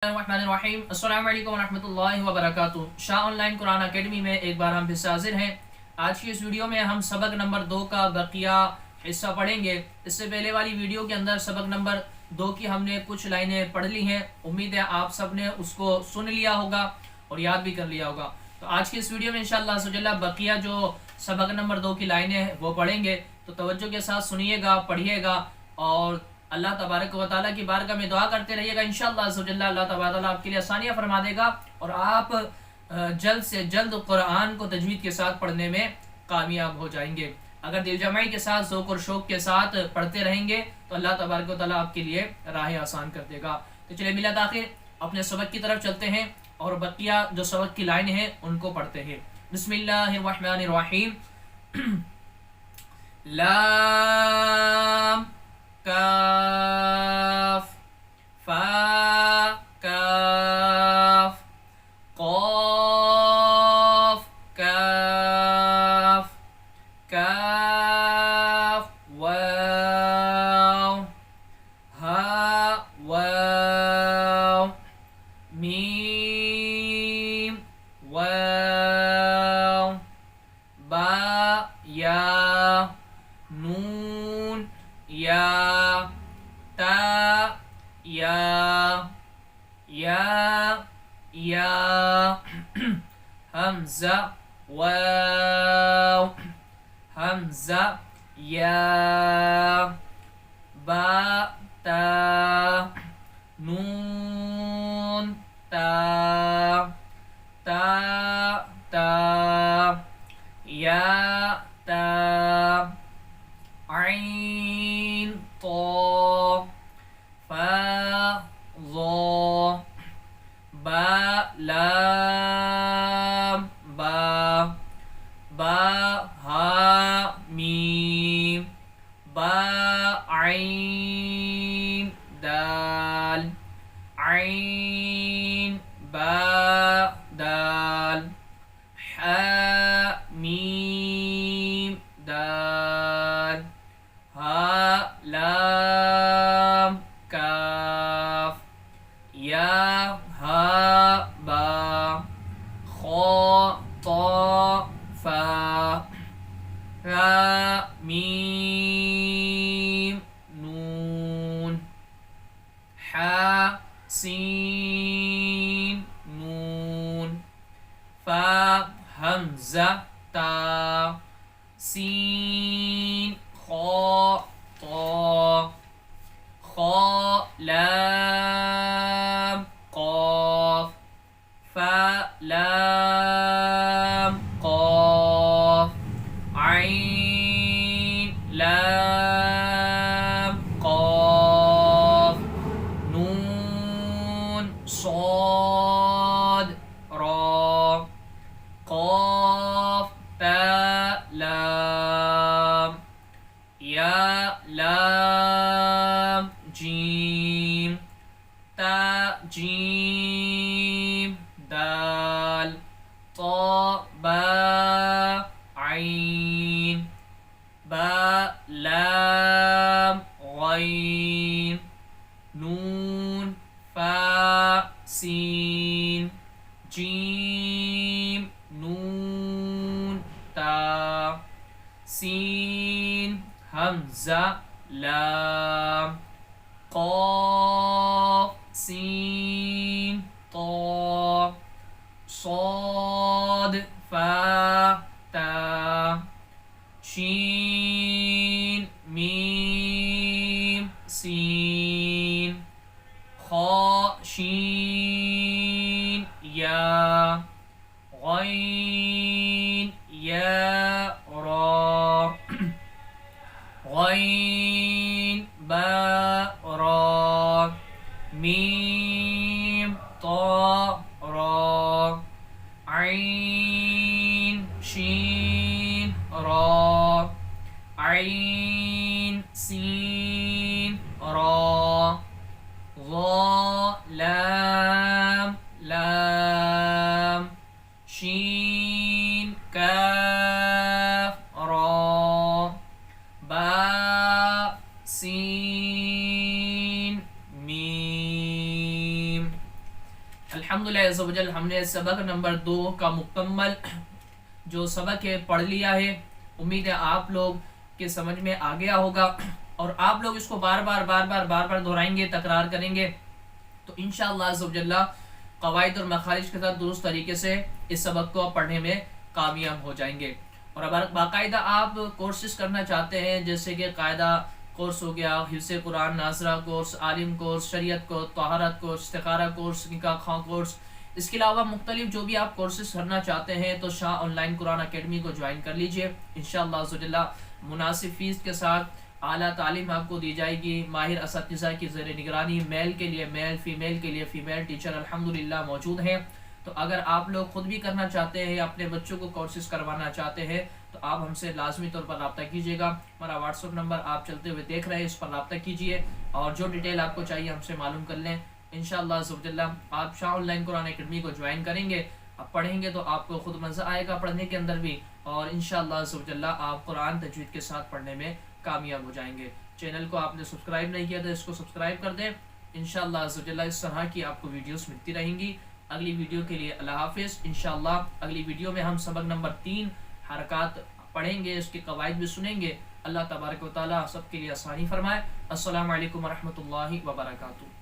रहीम अस्सलाम वालेकुम रहमतुल्लाहि व बरकातुहू। शाह ऑनलाइन कुरान अकेडमी में एक बार हम फिर से हाजिर हैं। आज की इस वीडियो में हम सबक नंबर 2 का बकिया हिस्सा पढ़ेंगे। इससे पहले वाली वीडियो के अंदर सबक नंबर 2 की हमने कुछ लाइनें पढ़ ली हैं। उम्मीद है आप सब ने उसको सुन लिया होगा और याद भी कर लिया होगा। तो आज की इस वीडियो में इंशाअल्लाह सुजल्ला बकिया जो सबक नंबर 2 की लाइनें हैं वो पढ़ेंगे। तो तवज्जो के साथ सुनिएगा, पढ़िएगा और अल्लाह तबारक व तआला की बारगाह में दुआ करते रहिएगा। इंशाअल्लाह अल्लाह तबारक व तआला आपके लिए आसानियाँ फरमा देगा और आप जल्द से जल्द कुरान को तजवीद के साथ पढ़ने में कामयाब हो जाएंगे। अगर दिलजमाई के साथ, ज़ौक़ और शौक़ के साथ पढ़ते रहेंगे तो अल्लाह तबारक व तआला आपके लिए राह आसान कर देगा। तो चलिए मिला आखिर अपने सबक की तरफ चलते हैं और बकिया जो सबक की लाइन है उनको पढ़ते हैं। बिस्मिल्लाहिर्रहमानिर्रहीम। लाम काफ फा काफ क़ाफ काफ काफ वाव हा वाव मीम वाव बा या नून या ता या हमज़ा वाव हमज़ा या बा ता नून ता ता ता या ता आइन तो फा ज़ो बा लाम बा बा हा मीम बा आइन दाल आइन बा दाल हा मीम दाल हा लाम काफ या हा बा खा तो फा रा मीम नून हा सीन नून फा हमज़ा ता सीन खा तो खा लाम क़ाफ फा लाम क़ाफ आइन लाम क़ाफ नून सॉद रा क़ाफ ता लाम या लाम जीम ता जीम दाल तो बा आइन बा लाम गैन नून फा सीन जीम नून ता सीन हमज़ा लाम क़ाफ सीन तो صاد फा ता शीन मीम सीन खा शीन या गैन या रा गैन बा रा मीम तो रा आइन शीन रा आइन सीन रा ज़ा लाम लाम शीन काफ रा बा सीन मीम अल्हम्दुलिल्लाह अज़्ज़ा वजल हमने सबक नंबर 2 का मुकम्मल जो सबक है पढ़ लिया है। उम्मीद है आप लोग के समझ में आ गया होगा और आप लोग इसको बार बार दोहराएंगे, तकरार करेंगे तो इंशाअल्लाह अज़्ज़ा वजल्ला कवाइद और मखारिज के साथ दुरुस्त तरीके से इस सबक को पढ़ने में कामयाब हो जाएंगे। और अगर बाकायदा आप कोर्सेज करना चाहते हैं, जैसे कि कायदा कोर्स हो गया, हिफ्ज़ कुरान नाजरा कोर्स, आलिम कोर्स, शरीयत को तहारत कोर्स, इस्तिखारा कोर्स, निकाह खां कोर्स, इसके अलावा मुख्तलिफ जो भी आप कोर्सेज करना चाहते हैं तो शाह ऑनलाइन कुरान अकेडमी को ज्वाइन कर लीजिए। इंशाअल्लाह अज़्ज़ा मुनासिब फ़ीस के साथ आला तालीम आपको दी जाएगी। माहिर असातिज़ा की ज़ेर निगरानी मेल के लिए मेल, फ़ीमेल के लिए फ़ीमेल टीचर अल्हम्दुलिल्लाह मौजूद हैं। तो अगर आप लोग खुद भी करना चाहते हैं या अपने बच्चों को कोर्सेज करवाना चाहते हैं तो आप हमसे लाजमी तौर पर रब्ता कीजिएगा। हमारा व्हाट्सअप नंबर आप चलते हुए देख रहे हैं, इस पर रब्ता कीजिए और जो डिटेल आपको चाहिए हमसे मालूम कर लें। इंशाअल्लाह ज़ुल्जल्ला आप शाह ऑनलाइन कुरान अकेडमी को ज्वाइन करेंगे, आप पढ़ेंगे तो आपको खुद मज़ा आएगा पढ़ने के अंदर भी, और इंशाअल्लाह ज़ुल्जल्ला आप कुरान तजवीद के साथ पढ़ने में कामयाब हो जाएंगे। चैनल को आपने सब्सक्राइब नहीं किया तो इसको सब्सक्राइब कर दें। इंशाअल्लाह ज़ुल्जल्ला इस तरह की आपको वीडियोस मिलती रहेंगी। अगली वीडियो के लिए अल्लाह हाफिज़। इंशाअल्लाह अगली वीडियो में हम सबक नंबर 3 हरकत पढ़ेंगे, उसके कवायद भी सुनेंगे। अल्लाह तबारक व तआला सबके लिए आसानी फरमाए। अस्सलामु अलैकुम व रहमतुल्लाहि व बरकातुहू।